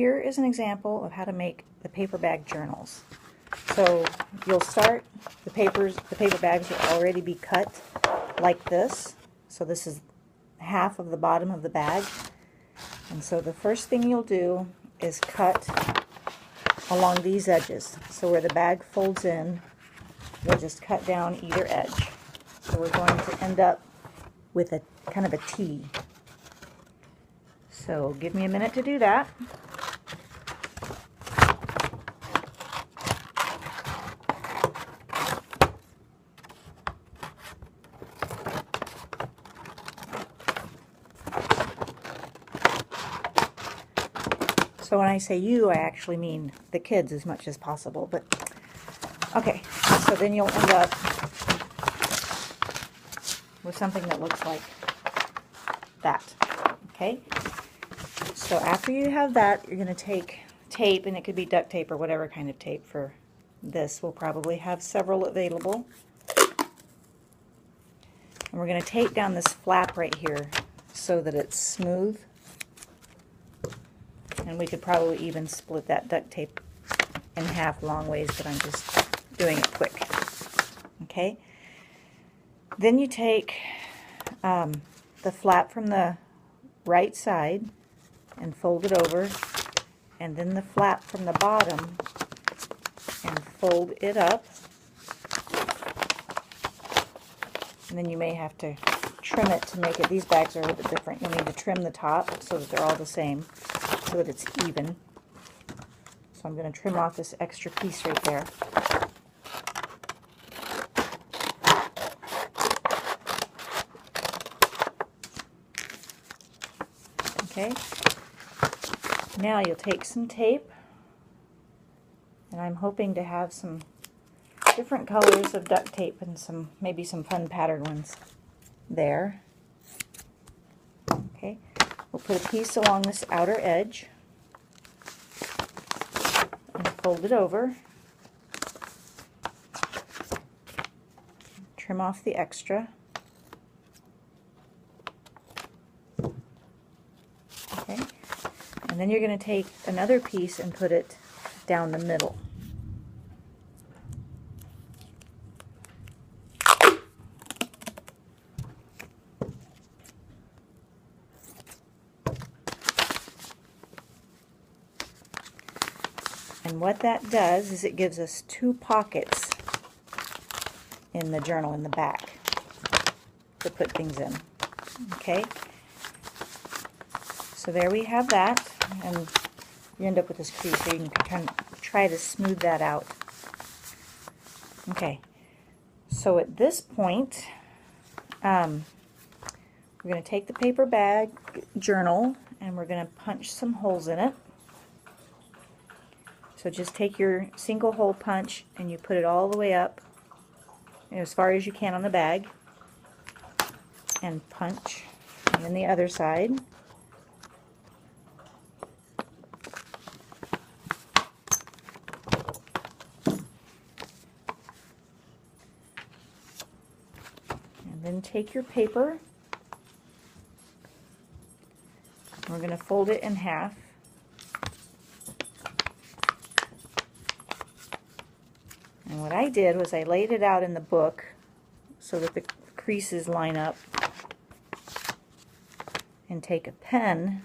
here is an example of how to make the paper bag journals. So you'll start, the paper bags will already be cut like this. So this is half of the bottom of the bag. And so the first thing you'll do is cut along these edges. So where the bag folds in, you'll just cut down either edge. So we're going to end up with a kind of a T. So give me a minute to do that. So when I say you, I actually mean the kids as much as possible. But okay, so then you'll end up with something that looks like that. Okay, so after you have that, you're going to take tape, and it could be duct tape or whatever kind of tape for this. We'll probably have several available. And we're going to tape down this flap right here so that it's smooth. And we could probably even split that duct tape in half long ways, but I'm just doing it quick. Okay? Then you take the flap from the right side and fold it over, and then the flap from the bottom and fold it up. And then you may have to trim it to make it, these bags are a little bit different. You'll need to trim the top so that they're all the same, so that it's even. So I'm going to trim off this extra piece right there. Okay. Now you'll take some tape, and I'm hoping to have some different colors of duct tape and maybe some fun patterned ones there. Okay. We'll put a piece along this outer edge and fold it over. Trim off the extra. Okay. And then you're going to take another piece and put it down the middle. And what that does is it gives us two pockets in the journal in the back to put things in. Okay? So there we have that, and you end up with this crease, so you can try to smooth that out. Okay, so at this point, we're going to take the paper bag journal and we're going to punch some holes in it. So just take your single hole punch and you put it all the way up, as far as you can on the bag, and punch. And then the other side. And then take your paper, and we're going to fold it in half. And what I did was I laid it out in the book so that the creases line up, and take a pen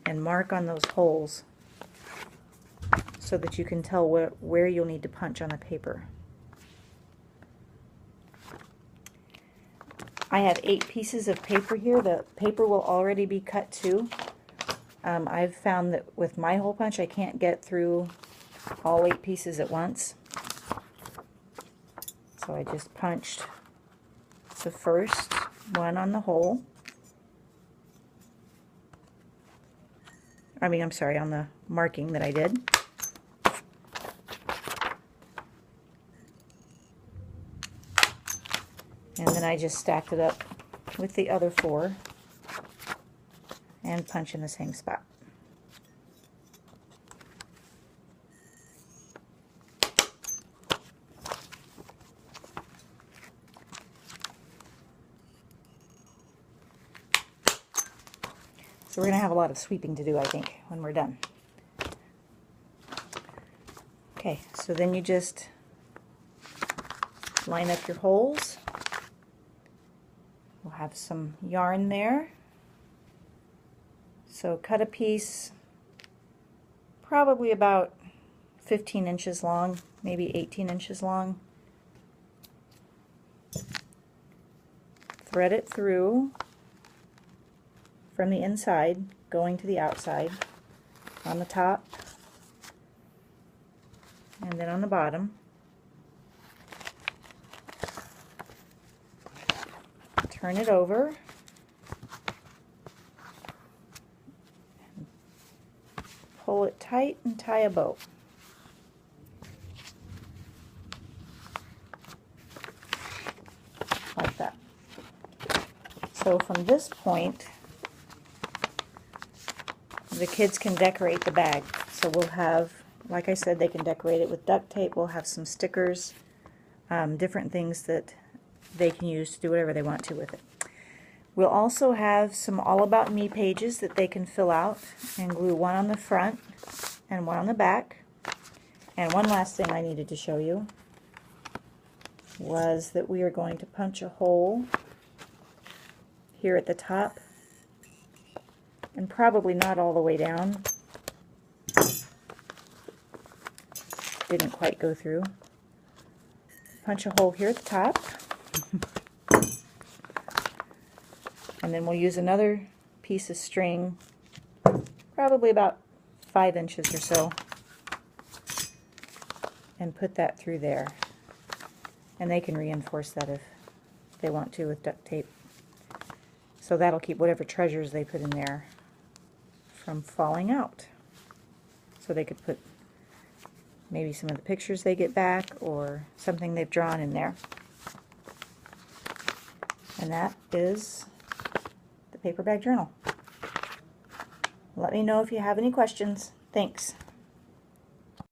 and mark on those holes so that you can tell where you'll need to punch on the paper. I have 8 pieces of paper here. The paper will already be cut too. I've found that with my hole punch I can't get through all 8 pieces at once. So I just punched the first one on the hole. I'm sorry, on the marking that I did. And then I just stacked it up with the other 4 and punch in the same spot. So we're going to have a lot of sweeping to do, I think, when we're done. Okay, so then you just line up your holes. We'll have some yarn there. So cut a piece probably about 15 inches long, maybe 18 inches long. Thread it through from the inside, going to the outside, on the top, and then on the bottom. Turn it over. Pull it tight and tie a bow. Like that. So from this point, the kids can decorate the bag. So we'll have, like I said, they can decorate it with duct tape. We'll have some stickers, different things that they can use to do whatever they want to with it. We'll also have some All About Me pages that they can fill out and glue one on the front and one on the back. And one last thing I needed to show you was that we are going to punch a hole here at the top, and probably not all the way down. Didn't quite go through. Punch a hole here at the top. And then we'll use another piece of string, probably about 5 inches or so, and put that through there. And they can reinforce that if they want to with duct tape. So that'll keep whatever treasures they put in there from falling out. So they could put maybe some of the pictures they get back or something they've drawn in there. And that is the paper bag journal. Let me know if you have any questions. Thanks.